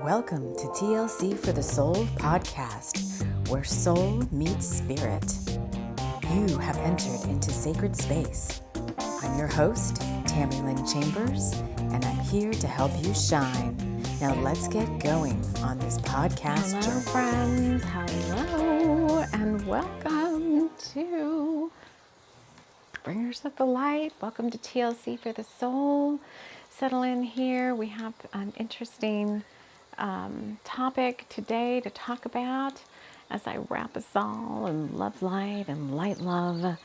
Welcome to TLC for the Soul podcast, where soul meets spirit. You have entered into sacred space. I'm your host, TAMI Chambers, and I'm here to help you shine. Now let's get going on this podcast Hello, journey. friends. Hello, and welcome to Bringers of the Light. Welcome to TLC for the Soul. Settle in here. We have an interesting topic today to talk about as I wrap us all in love light and light love,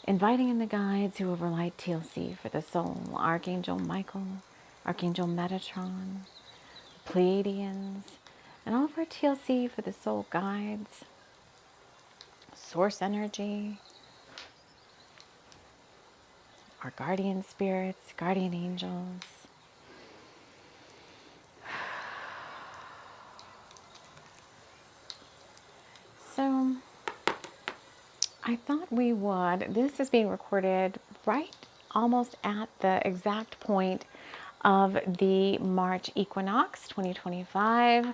inviting in the guides who overlight TLC for the soul, Archangel Michael, Archangel Metatron, Pleiadians, and all of our TLC for the soul guides, source energy, our guardian spirits, guardian angels. So I thought this is being recorded right almost at the exact point of the March equinox 2025,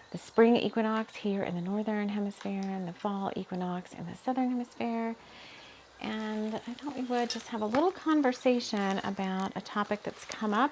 the spring equinox here in the northern hemisphere, and the fall equinox in the southern hemisphere. And I thought we would just have a little conversation about a topic that's come up.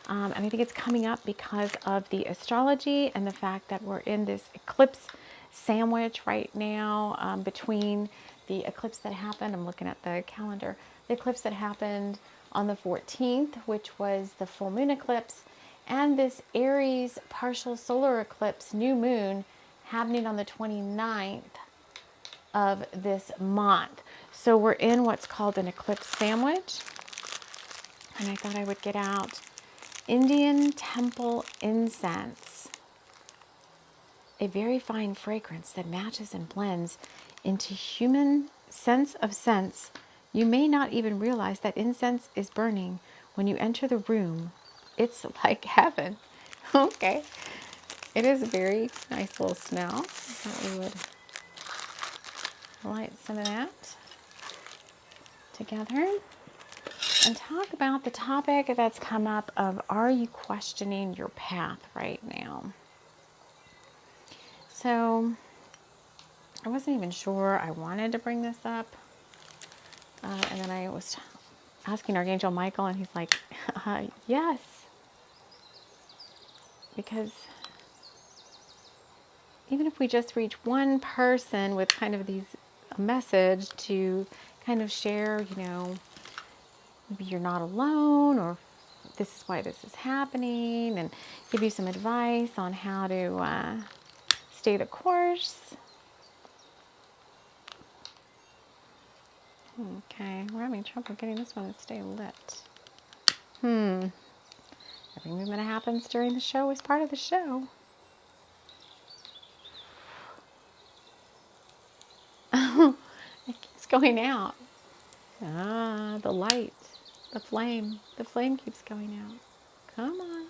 And I think it's coming up because of the astrology and the fact that we're in this eclipse sandwich right now between the eclipse that happened. I'm looking at the calendar. The eclipse that happened on the 14th, which was the full moon eclipse, and this Aries partial solar eclipse, new moon, happening on the 29th of this month. So we're in what's called an eclipse sandwich. And I thought I would get out Indian temple incense, a very fine fragrance that matches and blends into human sense of sense. You may not even realize that incense is burning when you enter the room. It's like heaven. Okay. It is a very nice little smell. I thought we would light some of that together and talk about the topic that's come up of, are you questioning your path right now? So I wasn't even sure I wanted to bring this up. And then I was asking Archangel Michael, and he's like, yes. Because even if we just reach one person with kind of a message to kind of share, maybe you're not alone, or this is why this is happening, and give you some advice on how to stay the course. Okay, we're having trouble getting this one to stay lit. Every movement that happens during the show is part of the show. It keeps going out. The light, the flame keeps going out. Come on.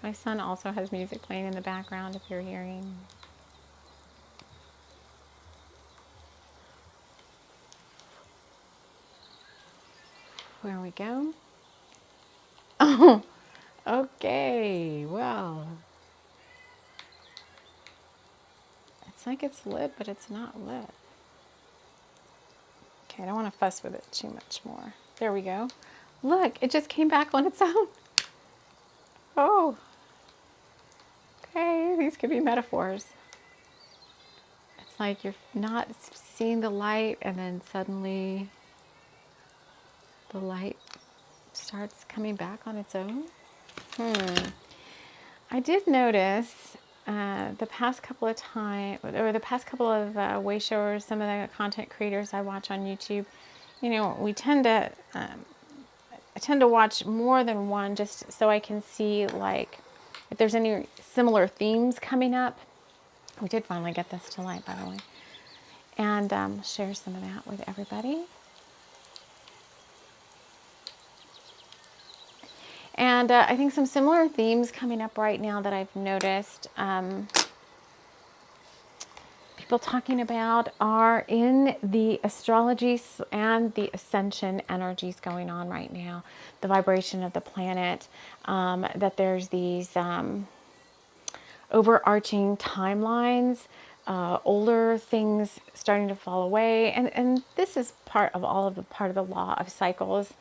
My son also has music playing in the background, if you're hearing. There we go. Oh, okay. Well, it's like it's lit, but it's not lit. Okay, I don't want to fuss with it too much more. There we go. Look, it just came back on its own. Oh. Okay, these could be metaphors. It's like you're not seeing the light, and then suddenly the light starts coming back on its own. I did notice the past couple of times, or the past couple of way showers, some of the content creators I watch on YouTube, we tend to, I tend to watch more than one just so I can see like if there's any similar themes coming up. We did finally get this to light, by the way, and share some of that with everybody. And I think some similar themes coming up right now that I've noticed. People people talking about are in the astrology and the ascension energies going on right now, the vibration of the planet, that there's these overarching timelines, older things starting to fall away. And this is part of the law of cycles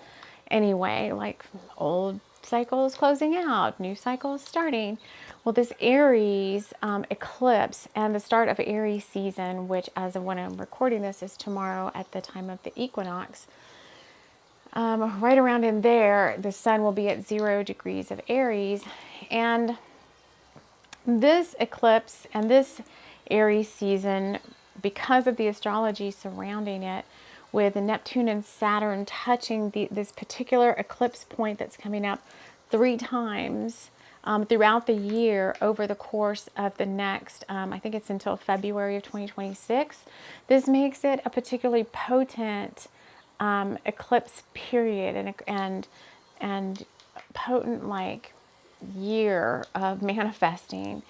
anyway, like old cycles closing out, new cycles starting. Well, this Aries eclipse and the start of Aries season, which as of when I'm recording this is tomorrow at the time of the equinox, right around in there, the sun will be at 0 degrees of Aries. And this eclipse and this Aries season, because of the astrology surrounding it, with Neptune and Saturn touching this particular eclipse point that's coming up 3 times throughout the year over the course of the next, I think it's until February of 2026. This makes it a particularly potent eclipse period and potent like year of manifesting.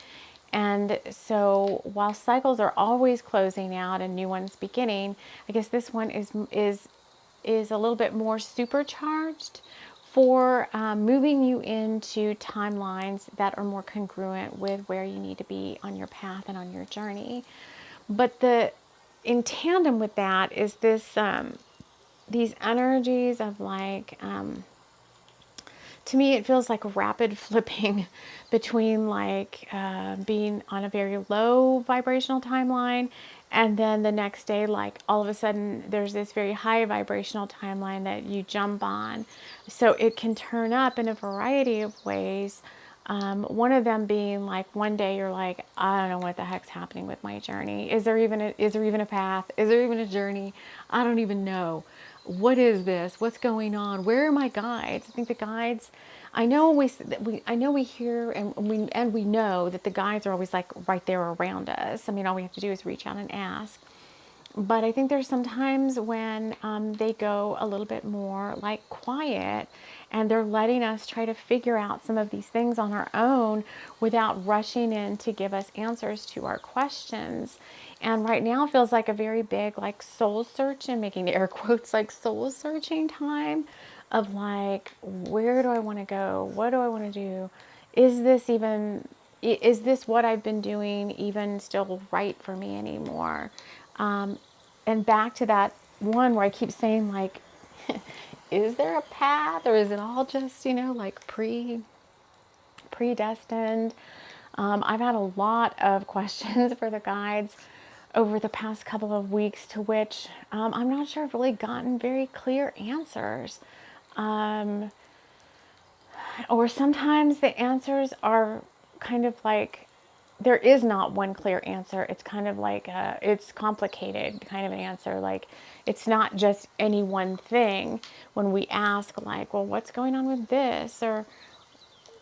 And so while cycles are always closing out and new ones beginning, I guess this one is a little bit more supercharged for moving you into timelines that are more congruent with where you need to be on your path and on your journey. But in tandem with that is this these energies of like to me, it feels like rapid flipping between like being on a very low vibrational timeline, and then the next day, like all of a sudden, there's this very high vibrational timeline that you jump on. So it can turn up in a variety of ways. One of them being like one day you're like, I don't know what the heck's happening with my journey. Is there even a path? Is there even a journey? I don't even know. What is this? What's going on? Where are my guides? I think the guides, I know we hear and we know that the guides are always like right there around us. I mean, all we have to do is reach out and ask. But I think there's some times when they go a little bit more like quiet, and they're letting us try to figure out some of these things on our own without rushing in to give us answers to our questions. And right now feels like a very big like soul search, and making air quotes, like soul searching time of like, where do I want to go? What do I want to do? Is this what I've been doing even still right for me anymore? And back to that one where I keep saying like, is there a path, or is it all just, like predestined? I've had a lot of questions for the guides over the past couple of weeks, to which I'm not sure I've really gotten very clear answers. Or sometimes the answers are kind of like, there is not one clear answer. It's kind of like it's complicated kind of an answer. Like, it's not just any one thing. When we ask like, well, what's going on with this? Or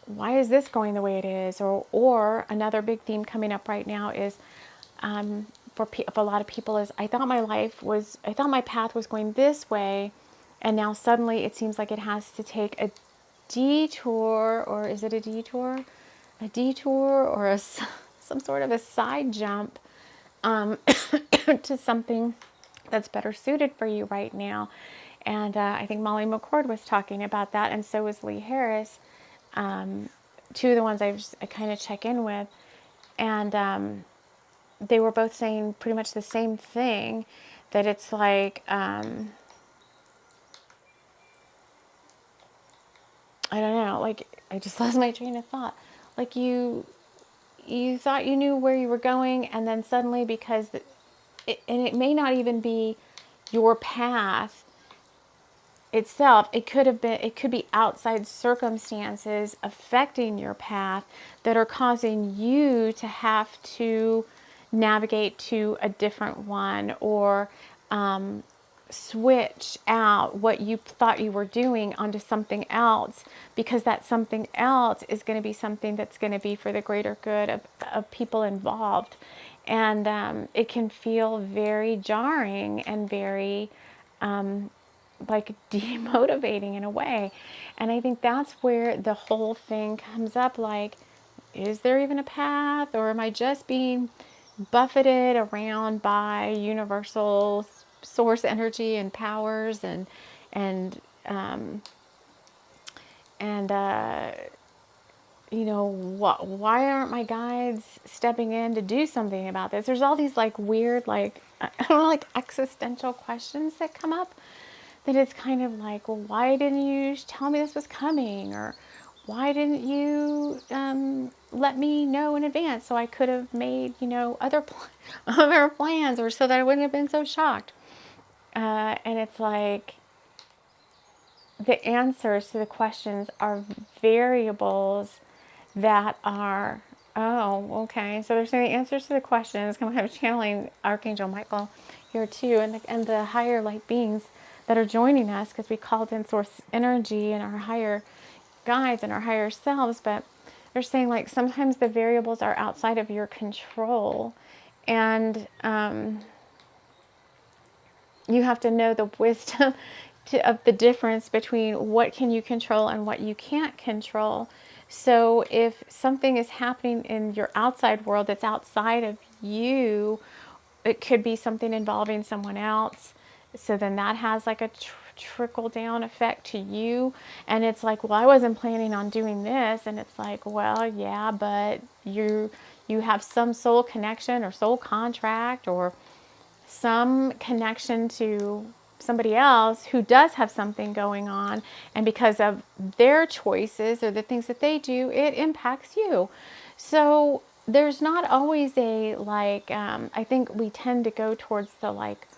why is this going the way it is? Or another big theme coming up right now is for a lot of people is, I thought my path was going this way, and now suddenly it seems like it has to take a detour. Or is it a detour? A detour or some sort of a side jump to something that's better suited for you right now. And I think Molly McCord was talking about that, and so was Lee Harris, two of the ones I kind of check in with. And they were both saying pretty much the same thing, that it's like, I don't know, like I just lost my train of thought. Like you thought you knew where you were going, and then suddenly, because it may not even be your path itself, it could be outside circumstances affecting your path that are causing you to have to navigate to a different one, or switch out what you thought you were doing onto something else, because that something else is going to be something that's going to be for the greater good of people involved. And it can feel very jarring and very like demotivating in a way. And I think that's where the whole thing comes up, like, is there even a path, or am I just being buffeted around by universal source energy and powers and um, and why aren't my guides stepping in to do something about this? There's all these like weird, like, I don't know, like existential questions that come up, that it's kind of like, well, why didn't you tell me this was coming? Or why didn't you let me know in advance so I could have made, other plans, or so that I wouldn't have been so shocked? And it's like, the answers to the questions are variables that are, oh, okay. So they're saying the answers to the questions, kind of channeling Archangel Michael here too, and the higher light beings that are joining us, because we called in source energy and our higher guides and our higher selves. But they're saying, like, sometimes the variables are outside of your control, and you have to know the wisdom of the difference between what can you control and what you can't control. So if something is happening in your outside world that's outside of you, it could be something involving someone else. So then that has like a trickle down effect to you. And it's like, well, I wasn't planning on doing this. And it's like, well, yeah, but you have some soul connection or soul contract or some connection to somebody else who does have something going on, and because of their choices or the things that they do, it impacts you. So there's not always a like, I think we tend to go towards the like,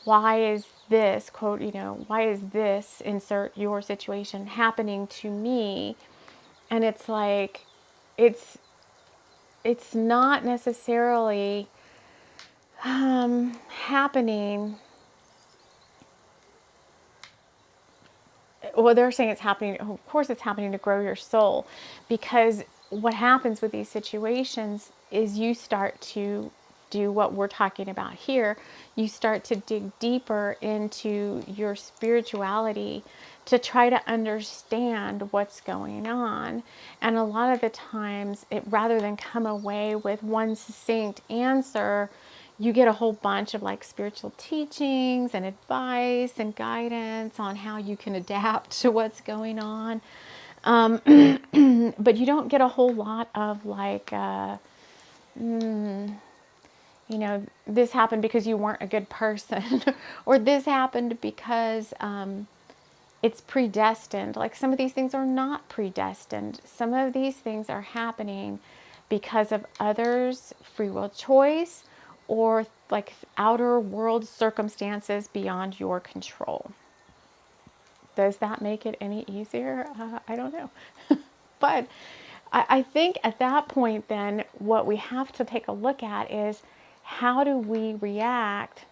why is this, quote, why is this, insert your situation, happening to me? And it's like, it's it's not necessarily happening. Well, they're saying it's happening, of course it's happening to grow your soul, because what happens with these situations is you start to do what we're talking about here. You start to dig deeper into your spirituality to try to understand what's going on. And a lot of the times, rather than come away with one succinct answer, you get a whole bunch of like spiritual teachings and advice and guidance on how you can adapt to what's going on. But you don't get a whole lot of like, this happened because you weren't a good person, or this happened because it's predestined. Like, some of these things are not predestined. Some of these things are happening because of others' free will choice, or like outer world circumstances beyond your control. Does that make it any easier? I don't know. But I think at that point, then, what we have to take a look at is, how do we react,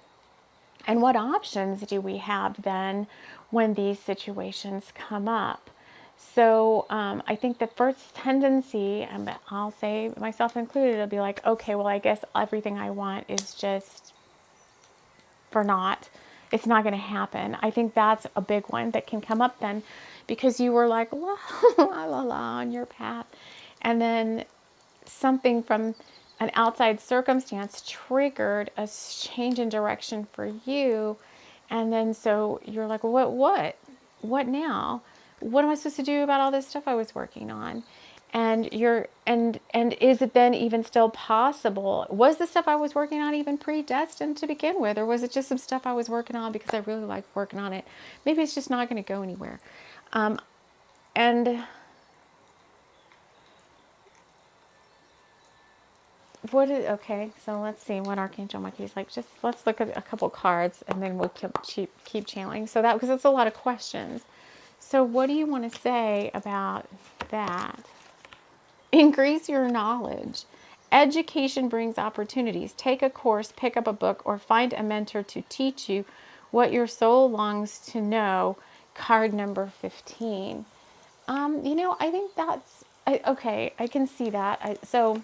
and what options do we have then when these situations come up? So I think the first tendency, and I'll say myself included, it'll be like, okay, well, I guess everything I want is just for naught. It's not going to happen. I think that's a big one that can come up then, because you were like, la la la la on your path, and then something from an outside circumstance triggered a change in direction for you. And then so you're like, what now? What am I supposed to do about all this stuff I was working on? And and is it then even still possible? Was the stuff I was working on even predestined to begin with? Or was it just some stuff I was working on because I really liked working on it? Maybe it's just not going to go anywhere. And okay, so let's see what Archangel Michael is like. Just let's look at a couple cards, and then we'll keep channeling. So that, because it's a lot of questions. So what do you want to say about that? Increase your knowledge. Education brings opportunities. Take a course, pick up a book, or find a mentor to teach you what your soul longs to know. Card number 15. I think that's okay. I can see that. So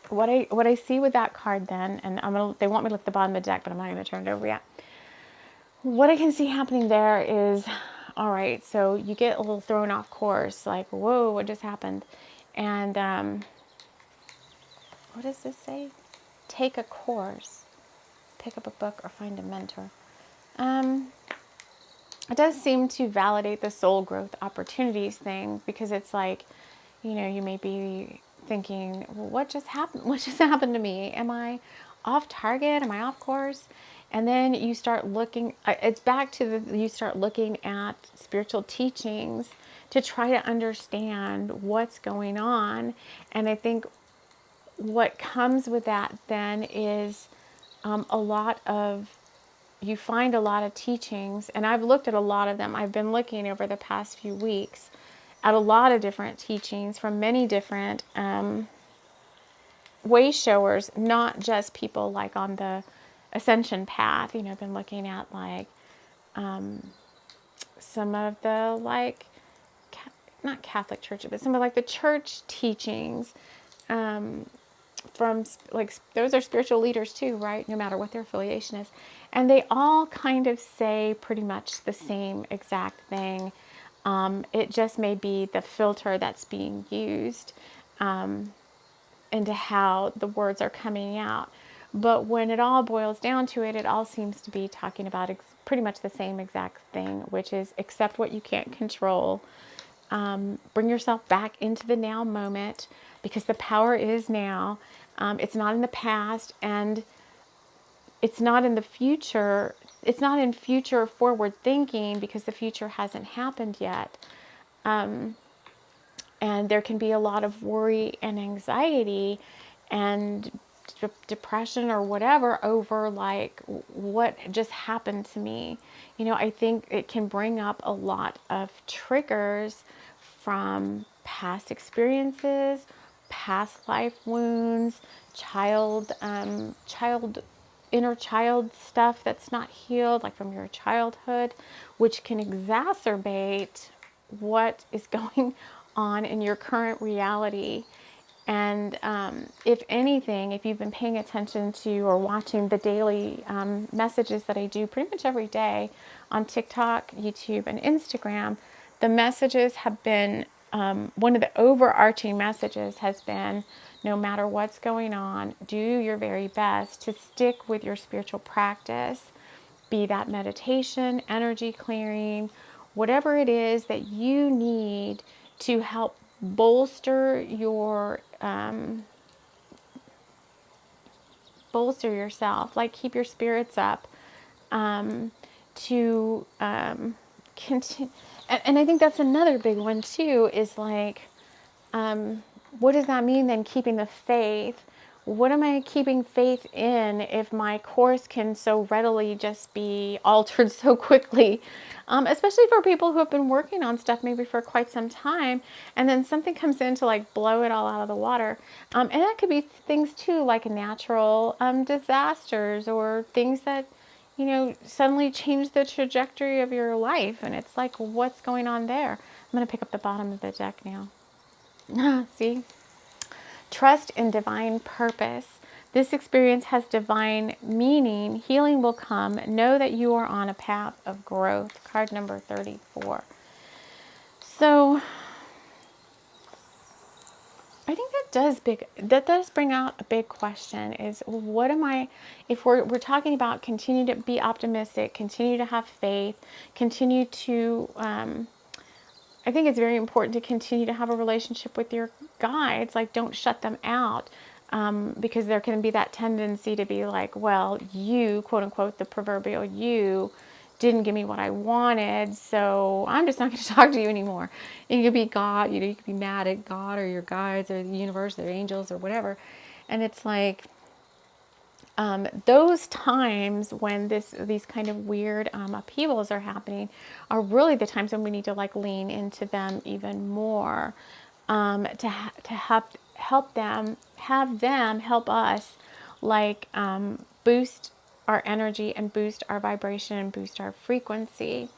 what I see with that card then, and they want me to look at the bottom of the deck, but I'm not going to turn it over yet. What I can see happening there is, all right, so you get a little thrown off course, like, whoa, what just happened? And what does this say? take a course, pick up a book, or find a mentor. It does seem to validate the soul growth opportunities thing, because it's like, you may be thinking, well, what just happened? What just happened to me? Am I off target? Am I off course? And then you start looking, it's back to you start looking at spiritual teachings to try to understand what's going on. And I think what comes with that then is you find a lot of teachings, and I've looked at a lot of them. I've been looking over the past few weeks at a lot of different teachings from many different way showers, not just people like on the ascension path. I've been looking at like some of the like, not Catholic churches, but some of like the church teachings from like, those are spiritual leaders too, right? No matter what their affiliation is. And they all kind of say pretty much the same exact thing. It just may be the filter that's being used into how the words are coming out. But when it all boils down to it, it all seems to be talking about pretty much the same exact thing, which is accept what you can't control. Bring yourself back into the now moment, because the power is now. It's not in the past, and it's not in the future. It's not in future forward thinking, because the future hasn't happened yet. And there can be a lot of worry and anxiety and depression or whatever over like what just happened to me. I think it can bring up a lot of triggers from past experiences, past life wounds, inner child stuff that's not healed, like from your childhood, which can exacerbate what is going on in your current reality. And if anything, if you've been paying attention to or watching the daily messages that I do pretty much every day on TikTok, YouTube, and Instagram, the messages have been, one of the overarching messages has been, no matter what's going on, do your very best to stick with your spiritual practice, be that meditation, energy clearing, whatever it is that you need to help bolster yourself, like keep your spirits up, to continue. And I think that's another big one too, is like, what does that mean then, keeping the faith? What am I keeping faith in if my course can so readily just be altered so quickly? Especially for people who have been working on stuff maybe for quite some time, and then something comes in to like blow it all out of the water. And that could be things too, like natural disasters, or things that, suddenly change the trajectory of your life. And it's like, what's going on there? I'm going to pick up the bottom of the deck now. See? Trust in divine purpose. This experience has divine meaning. Healing will come. Know that you are on a path of growth. Card number 34. So I think that does bring out a big question, is what am I, if we're talking about continue to be optimistic, continue to have faith, continue to, I think it's very important to continue to have a relationship with your guides. Like, don't shut them out, because there can be that tendency to be like, well, you, quote unquote, the proverbial you, didn't give me what I wanted, so I'm just not going to talk to you anymore. And you could be God, you could be mad at God or your guides or the universe or angels or whatever. And it's like, those times when these kind of weird upheavals are happening are really the times when we need to like lean into them even more, to help them, have them help us, like boost our energy and boost our vibration and boost our frequency,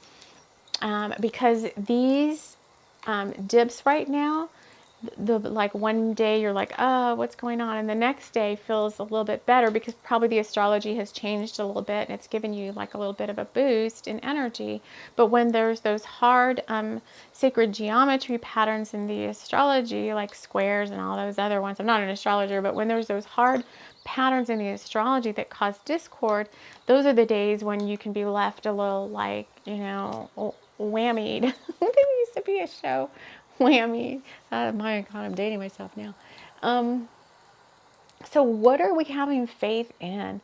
because these dips right now, like one day you're like, oh, what's going on? And the next day feels a little bit better because probably the astrology has changed a little bit and it's given you like a little bit of a boost in energy. But when there's those hard sacred geometry patterns in the astrology, like squares and all those other ones, I'm not an astrologer, but when there's those hard patterns in the astrology that cause discord, those are the days when you can be left a little like, whammied. There used to be a show, Whammy. My God, I'm dating myself now. So what are we having faith in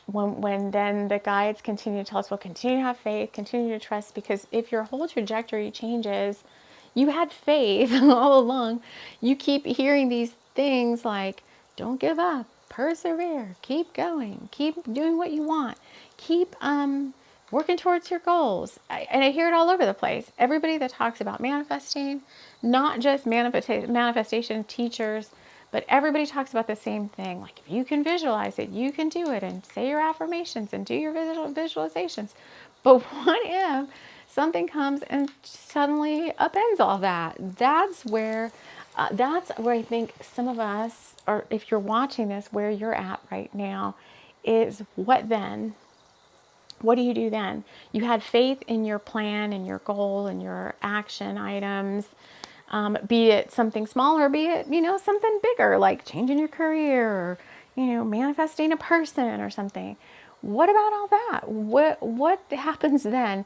when then the guides continue to tell us, well, continue to have faith, continue to trust, because if your whole trajectory changes, you had faith all along. You keep hearing these things like, don't give up, persevere, keep going, keep doing what you want, keep working towards your goals. And I hear it all over the place. Everybody that talks about manifesting, not just manifestation teachers, but everybody talks about the same thing. Like if you can visualize it, you can do it, and say your affirmations and do your visualizations. But what if something comes and suddenly upends all that? That's where I think some of us, or if you're watching this, where you're at right now, is what then? What do you do then? You had faith in your plan and your goal and your action items, be it something small or be it, something bigger, like changing your career or, manifesting a person or something. What about all that? What happens then?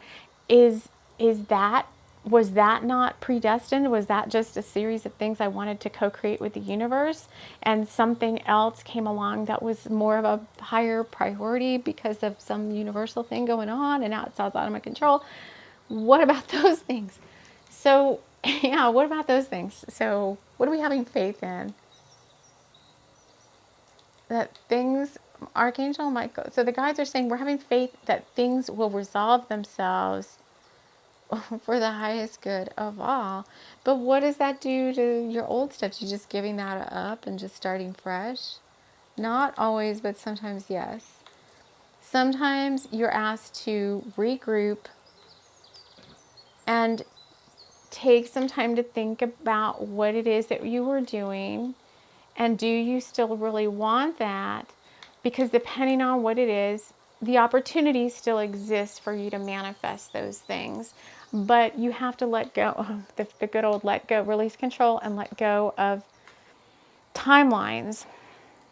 Is that, was that not predestined? Was that just a series of things I wanted to co-create with the universe, and something else came along that was more of a higher priority because of some universal thing going on and now it's outside of my control? What about those things? So, yeah, what about those things? So, what are we having faith in? That things, Archangel Michael, so the guides are saying we're having faith that things will resolve themselves for the highest good of all. But what does that do to your old stuff? You just giving that up and just starting fresh? Not always, but sometimes yes. Sometimes you're asked to regroup and take some time to think about what it is that you were doing, and do you still really want that? Because depending on what it is, the opportunity still exists for you to manifest those things. But you have to let go of the good old let go, release control, and let go of timelines.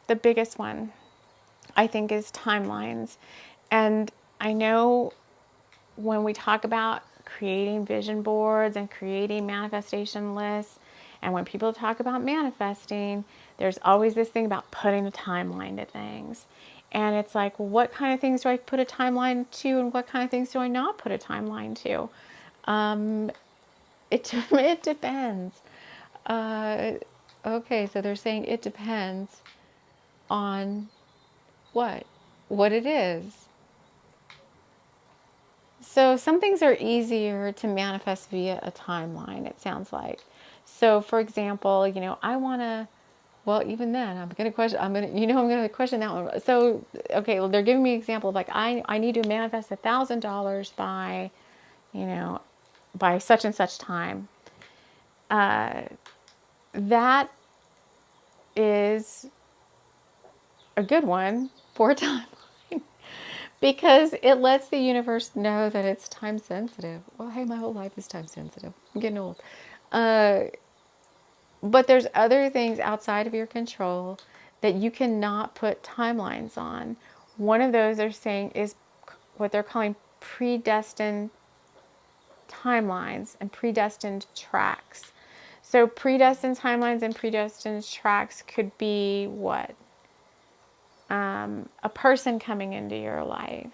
The biggest one, I think, is timelines. And I know when we talk about creating vision boards and creating manifestation lists, and when people talk about manifesting, there's always this thing about putting a timeline to things. And it's like, well, what kind of things do I put a timeline to, and what kind of things do I not put a timeline to? It depends. Okay, so they're saying it depends on what it is. So some things are easier to manifest via a timeline, it sounds like. So for example, I want to, well, even then, I'm going to question that one. So, okay, well, they're giving me an example of like, I need to manifest $1,000 by, by such and such time. That is a good one for a timeline because it lets the universe know that it's time sensitive. Well, hey, my whole life is time sensitive. I'm getting old. But there's other things outside of your control that you cannot put timelines on. One of those they're saying is what they're calling predestined timelines and predestined tracks. So predestined timelines and predestined tracks could be what? A person coming into your life,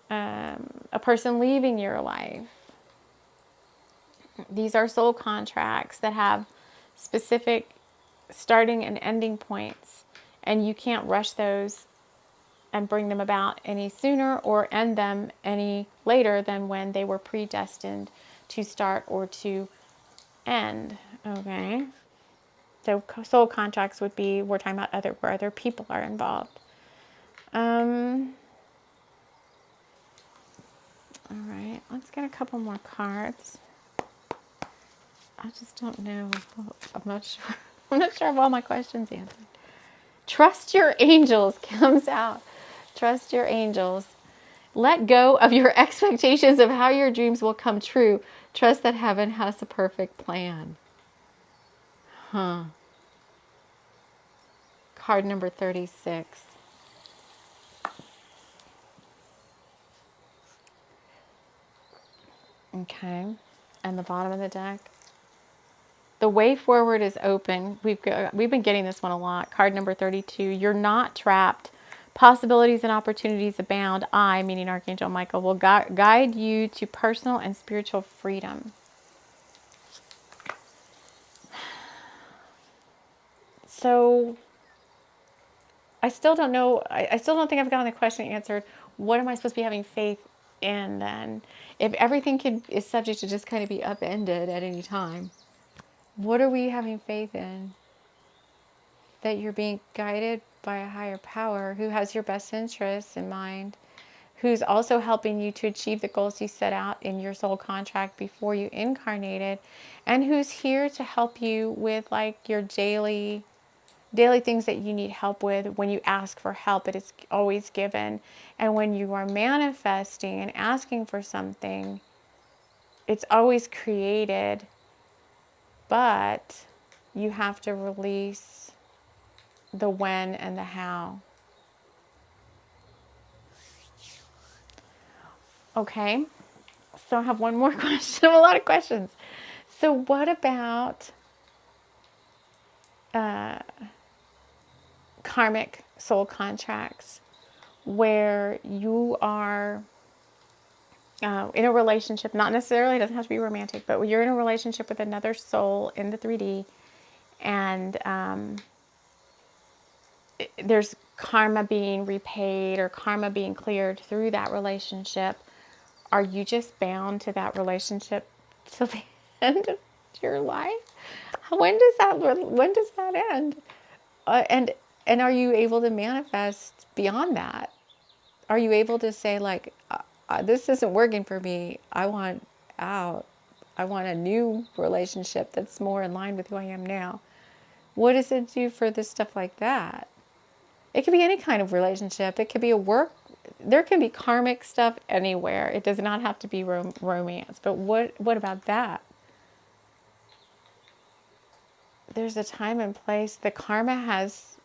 a person leaving your life. These are soul contracts that have specific starting and ending points, and you can't rush those and bring them about any sooner or end them any later than when they were predestined to start or to end. Okay, so soul contracts would be, we're talking about where other people are involved. All right, let's get a couple more cards. I just don't know. I'm not sure. I'm not sure of all my questions answered. Trust your angels comes out. Trust your angels. Let go of your expectations of how your dreams will come true. Trust that heaven has a perfect plan. Huh. Card number 36. Okay. And the bottom of the deck. The way forward is open. We've been getting this one a lot. Card number 32. You're not trapped. Possibilities and opportunities abound. I, meaning Archangel Michael, will guide you to personal and spiritual freedom. So I still don't know. I still don't think I've gotten the question answered. What am I supposed to be having faith in then? If everything is subject to just kind of be upended at any time, what are we having faith in? That you're being guided by a higher power who has your best interests in mind, who's also helping you to achieve the goals you set out in your soul contract before you incarnated, and who's here to help you with like your daily things that you need help with. When you ask for help, it is always given. And when you are manifesting and asking for something, it's always created, but you have to release the when and the how. Okay, so I have one more question. I have a lot of questions. So what about karmic soul contracts where you are in a relationship, not necessarily, it doesn't have to be romantic, but you're in a relationship with another soul in the 3D, and there's karma being repaid or karma being cleared through that relationship. Are you just bound to that relationship till the end of your life? When does that end? And are you able to manifest beyond that? Are you able to say like, this isn't working for me. I want out. I want a new relationship that's more in line with who I am now. What does it do for this stuff like that? It could be any kind of relationship. It could be a work. There can be karmic stuff anywhere. It does not have to be romance. But what about that? There's a time and place. The karma has...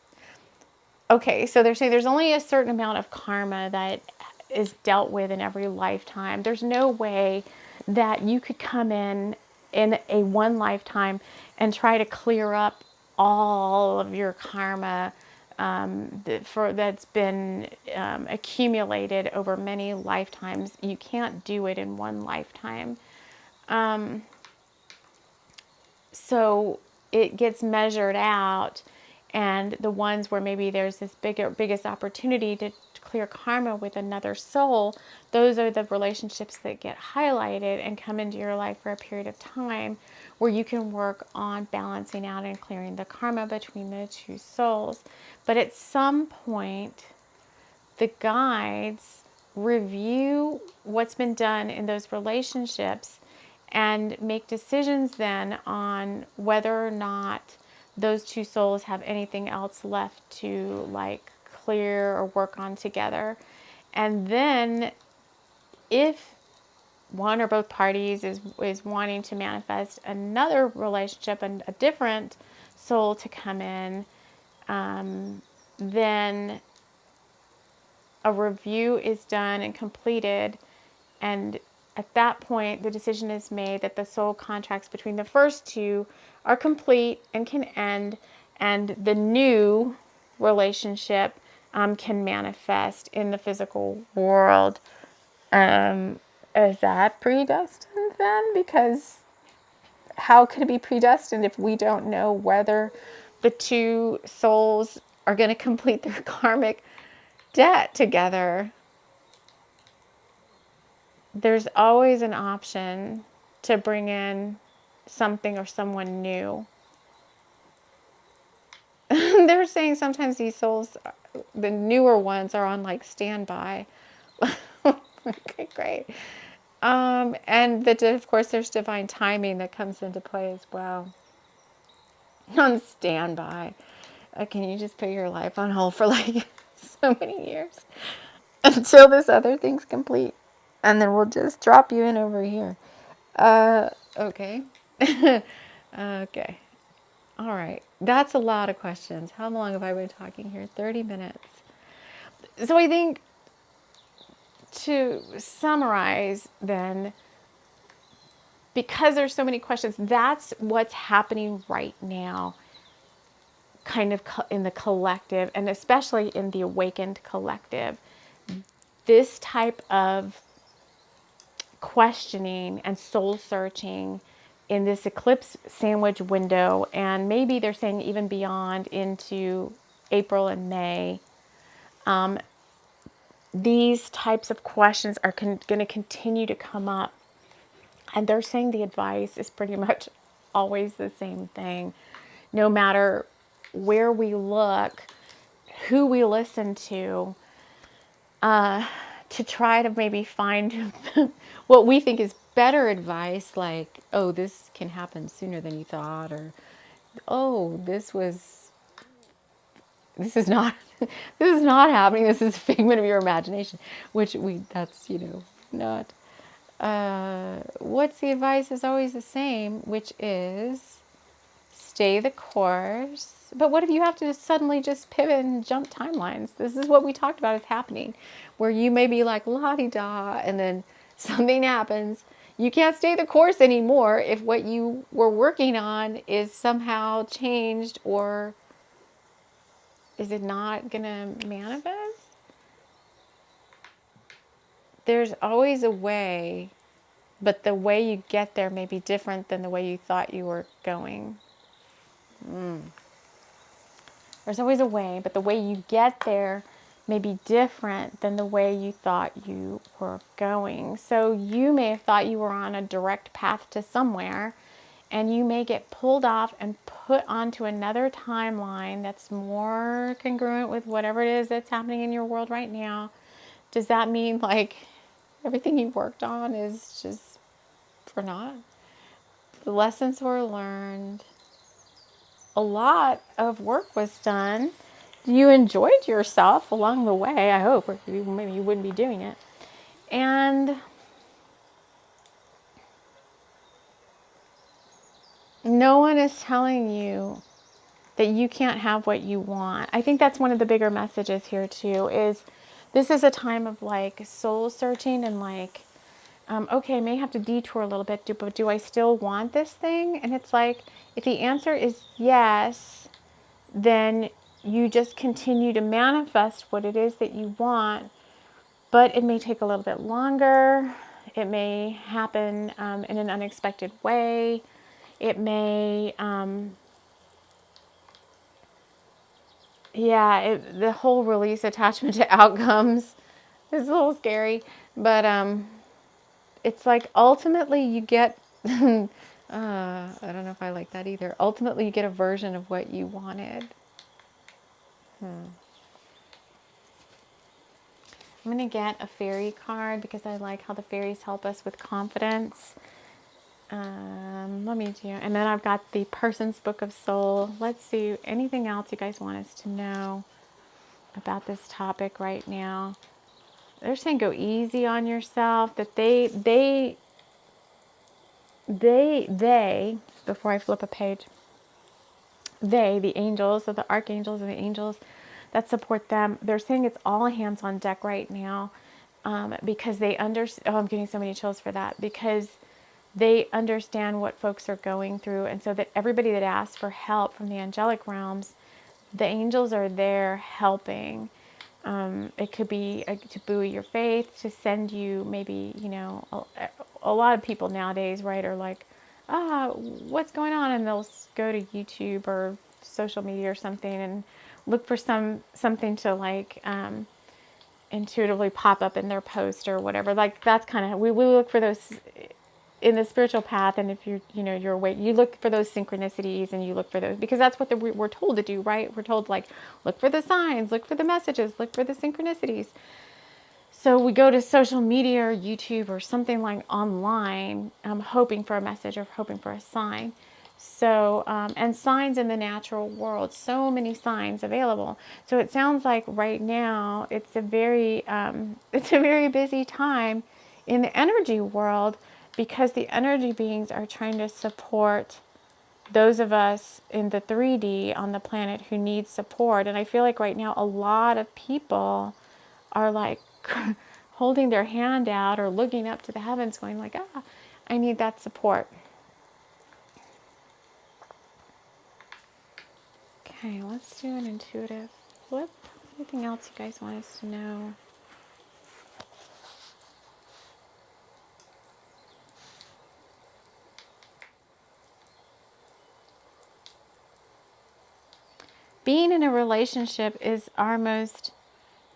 Okay, so they're saying there's only a certain amount of karma that is dealt with in every lifetime. There's no way that you could come in a one lifetime and try to clear up all of your karma that's been accumulated over many lifetimes. You can't do it in one lifetime. So it gets measured out, and the ones where maybe there's this biggest opportunity to clear karma with another soul, those are the relationships that get highlighted and come into your life for a period of time where you can work on balancing out and clearing the karma between the two souls. But at some point, the guides review what's been done in those relationships and make decisions then on whether or not those two souls have anything else left to like clear or work on together. And then if one or both parties is wanting to manifest another relationship and a different soul to come in, then a review is done and completed, and at that point the decision is made that the soul contracts between the first two are complete and can end, and the new relationship can manifest in the physical world. Is that predestined then? Because how could it be predestined if we don't know whether the two souls are going to complete their karmic debt together? There's always an option to bring in something or someone new. They're saying sometimes these souls, the newer ones, are on like standby. Okay, great. And of course, there's divine timing that comes into play as well. On standby. Can you just put your life on hold for like so many years until this other thing's complete? And then we'll just drop you in over here. Okay. Okay. All right. That's a lot of questions. How long have I been talking here? 30 minutes. So I think to summarize then, because there's so many questions, that's what's happening right now, kind of in the collective, and especially in the awakened collective. This type of questioning and soul searching in this eclipse sandwich window, and maybe they're saying even beyond into April and May, these types of questions are going to continue to come up. And they're saying the advice is pretty much always the same thing. No matter where we look, who we listen to try to maybe find what we think is better advice, like, oh, this can happen sooner than you thought, or, oh, this is not, this is not happening. This is a figment of your imagination, which that's, not. What's the advice is always the same, which is stay the course. But what if you have to suddenly just pivot and jump timelines? This is what we talked about is happening, where you may be like la-di-da, and then something happens. You can't stay the course anymore if what you were working on is somehow changed, or is it not going to manifest? There's always a way, but the way you get there may be different than the way you thought you were going. There's always a way, but the way you get there may be different than the way you thought you were going. So you may have thought you were on a direct path to somewhere, and you may get pulled off and put onto another timeline that's more congruent with whatever it is that's happening in your world right now. Does that mean like everything you worked on is just for naught? The lessons were learned. A lot of work was done. You enjoyed yourself along the way, I hope, or maybe you wouldn't be doing it. And no one is telling you that you can't have what you want. I think that's one of the bigger messages here too, is this is a time of like soul searching and like, okay, I may have to detour a little bit, but do I still want this thing? And it's like, if the answer is yes, then you just continue to manifest what it is that you want, but it may take a little bit longer. It may happen in an unexpected way. It may, the whole release attachment to outcomes is a little scary, but it's like ultimately you get, I don't know if I like that either. Ultimately you get a version of what you wanted. I'm going to get a fairy card because I like how the fairies help us with confidence. Let me do, and then I've got the Person's Book of Soul. Let's see, anything else you guys want us to know about this topic right now? They're saying go easy on yourself, that they, before I flip a page, the angels, so the archangels and the angels that support them, they're saying it's all hands on deck right now, because they understand. Oh, I'm getting so many chills for that, because they understand what folks are going through, and so that everybody that asks for help from the angelic realms, the angels are there helping. It could be to buoy your faith, to send you maybe, a lot of people nowadays, right, are like, what's going on? And they'll go to YouTube or social media or something and look for something to like intuitively pop up in their post or whatever. Like that's kind of, we look for those in the spiritual path, and if you're awake, you look for those synchronicities, and you look for those, because that's what we're told to do, right? We're told like, look for the signs, look for the messages, look for the synchronicities. So we go to social media or YouTube or something like online, hoping for a message or hoping for a sign. So, and signs in the natural world, so many signs available. So it sounds like right now it's a very busy time in the energy world, because the energy beings are trying to support those of us in the 3D on the planet who need support. And I feel like right now a lot of people are like holding their hand out or looking up to the heavens going like, I need that support. Okay, let's do an intuitive flip. Anything else you guys want us to know? Being in a relationship is our most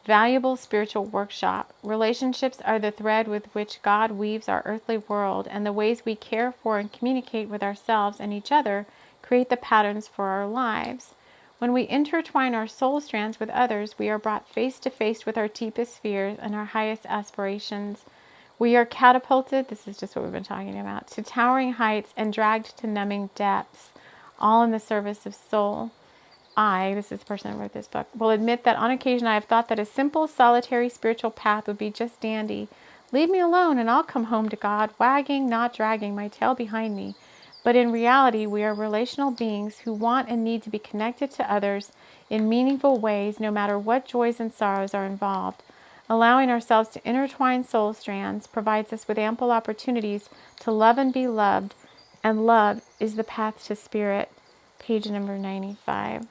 valuable spiritual workshop. Relationships are the thread with which God weaves our earthly world, and the ways we care for and communicate with ourselves and each other create the patterns for our lives. When we intertwine our soul strands with others, we are brought face to face with our deepest fears and our highest aspirations. We are catapulted, this is just what we've been talking about, to towering heights and dragged to numbing depths, all in the service of soul. This is the person that wrote this book, will admit that on occasion I have thought that a simple, solitary spiritual path would be just dandy. Leave me alone and I'll come home to God, wagging, not dragging my tail behind me. But in reality, we are relational beings who want and need to be connected to others in meaningful ways, no matter what joys and sorrows are involved. Allowing ourselves to intertwine soul strands provides us with ample opportunities to love and be loved, and love is the path to spirit. Page number 95.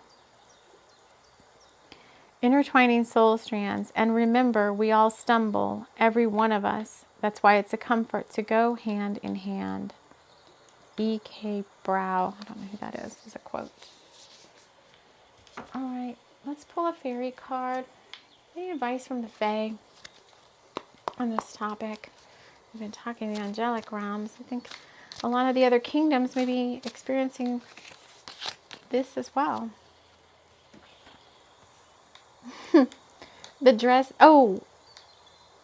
Intertwining soul strands. And remember, we all stumble, every one of us. That's why it's a comfort to go hand in hand. E.K. Brow. I don't know who that is. It's a quote. All right, let's pull a fairy card. Any advice from the Fae on this topic? We've been talking the angelic realms. I think a lot of the other kingdoms may be experiencing this as well.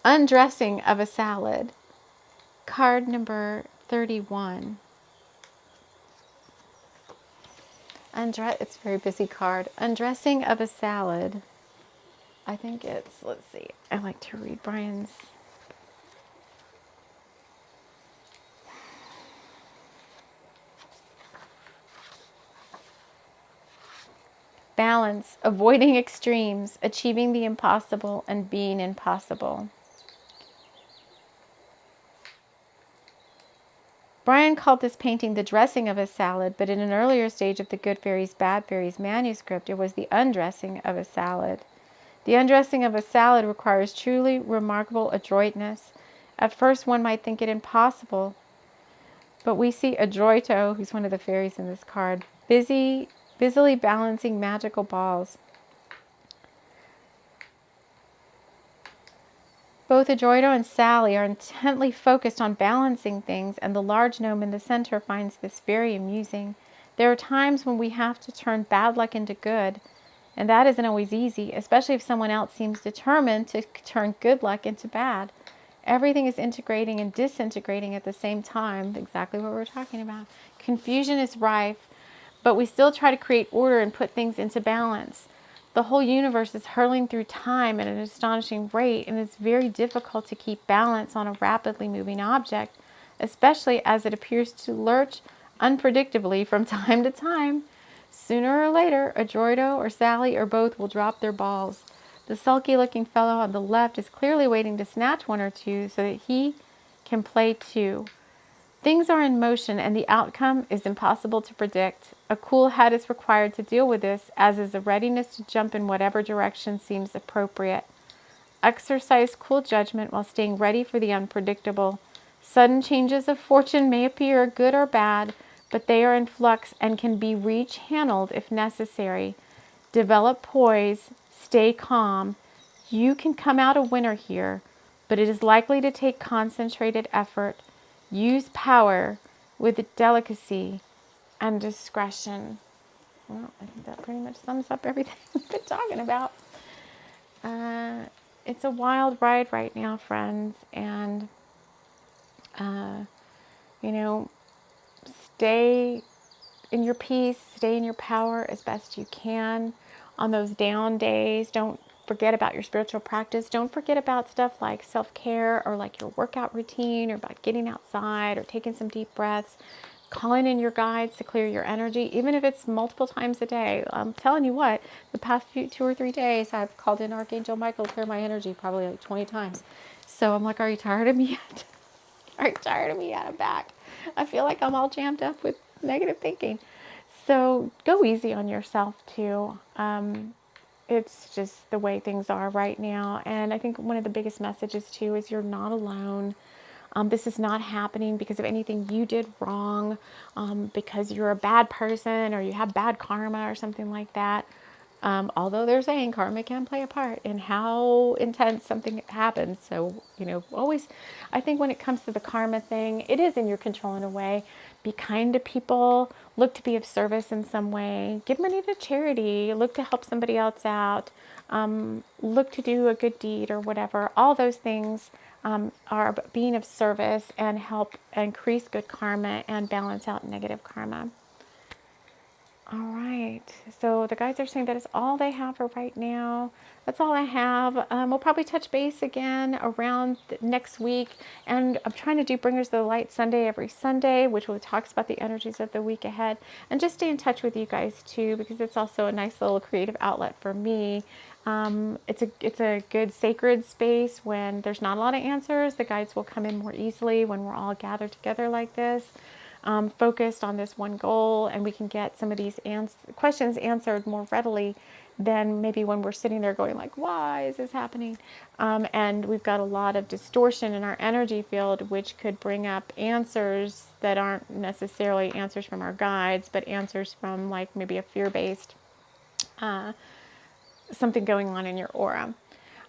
Undressing of a salad. Card number 31. It's a very busy card. Undressing of a salad. I think it's, let's see. I like to read Brian's. Balance, avoiding extremes, achieving the impossible, and being impossible. Brian called this painting the dressing of a salad, but in an earlier stage of the Good Fairies, Bad Fairies manuscript, it was the undressing of a salad. The undressing of a salad requires truly remarkable adroitness. At first, one might think it impossible, but we see Adroito, who's one of the fairies in this card, busily balancing magical balls. Both Adroito and Sally are intently focused on balancing things, and the large gnome in the center finds this very amusing. There are times when we have to turn bad luck into good, and that isn't always easy, especially if someone else seems determined to turn good luck into bad. Everything is integrating and disintegrating at the same time, exactly what we're talking about. Confusion is rife, but we still try to create order and put things into balance. The whole universe is hurling through time at an astonishing rate, and it's very difficult to keep balance on a rapidly moving object, especially as it appears to lurch unpredictably from time to time. Sooner or later, Adroito or Sally or both will drop their balls. The sulky-looking fellow on the left is clearly waiting to snatch one or two so that he can play too. Things are in motion, and the outcome is impossible to predict. A cool head is required to deal with this, as is a readiness to jump in whatever direction seems appropriate. Exercise cool judgment while staying ready for the unpredictable. Sudden changes of fortune may appear good or bad, but they are in flux and can be re-channeled if necessary. Develop poise, stay calm. You can come out a winner here, but it is likely to take concentrated effort. Use power with delicacy and discretion. Well, I think that pretty much sums up everything we've been talking about. it's a wild ride right now, friends. And, you know, stay in your peace, stay in your power as best you can on those down days. Don't forget about your spiritual practice. Don't forget about stuff like self-care or like your workout routine or about getting outside or taking some deep breaths, calling in your guides to clear your energy, even if it's multiple times a day. I'm telling you what, the past 2 or 3 days, I've called in Archangel Michael to clear my energy probably like 20 times. So I'm like, are you tired of me yet? Are you tired of me yet? I'm back. I feel like I'm all jammed up with negative thinking. So go easy on yourself too. It's just the way things are right now. And I think one of the biggest messages too is you're not alone. This is not happening because of anything you did wrong, because you're a bad person or you have bad karma or something like that. Although they're saying karma can play a part in how intense something happens. So, you know, always, I think when it comes to the karma thing, it is in your control in a way. Be kind to people, look to be of service in some way, give money to charity, look to help somebody else out, look to do a good deed or whatever. All those things are being of service and help increase good karma and balance out negative karma. All right, so the guides are saying that is all they have for right now. That's all I have. We'll probably touch base again around next week. And I'm trying to do Bringers of the Light Sunday every Sunday, which will talks about the energies of the week ahead. And just stay in touch with you guys too, because it's also a nice little creative outlet for me. It's a good sacred space when there's not a lot of answers. The guides will come in more easily when we're all gathered together like this. Focused on this one goal, and we can get some of these questions answered more readily than maybe when we're sitting there going like, why is this happening? And we've got a lot of distortion in our energy field, which could bring up answers that aren't necessarily answers from our guides, but answers from like maybe a fear-based something going on in your aura.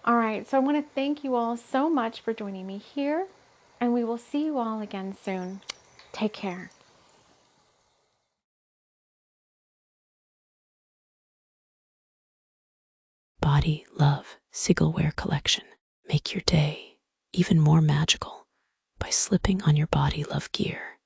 All right, so I want to thank you all so much for joining me here, and we will see you all again soon. Take care. Body Love Sigleware Collection. Make your day even more magical by slipping on your Body Love gear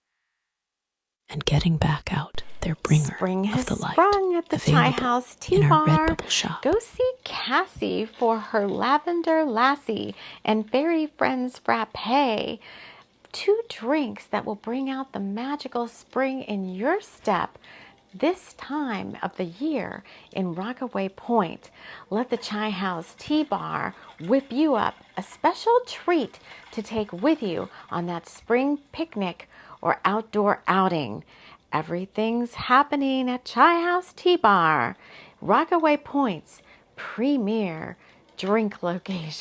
and getting back out their bringer Spring has of the light. sprung at the Chai House Tea in our Bar. Redbubble shop. Go see Cassie for her Lavender Lassie and Fairy Friends Frappe. 2 drinks that will bring out the magical spring in your step this time of the year in Rockaway Point. Let the Chai House Tea Bar whip you up a special treat to take with you on that spring picnic or outdoor outing. Everything's happening at Chai House Tea Bar, Rockaway Point's premier drink location.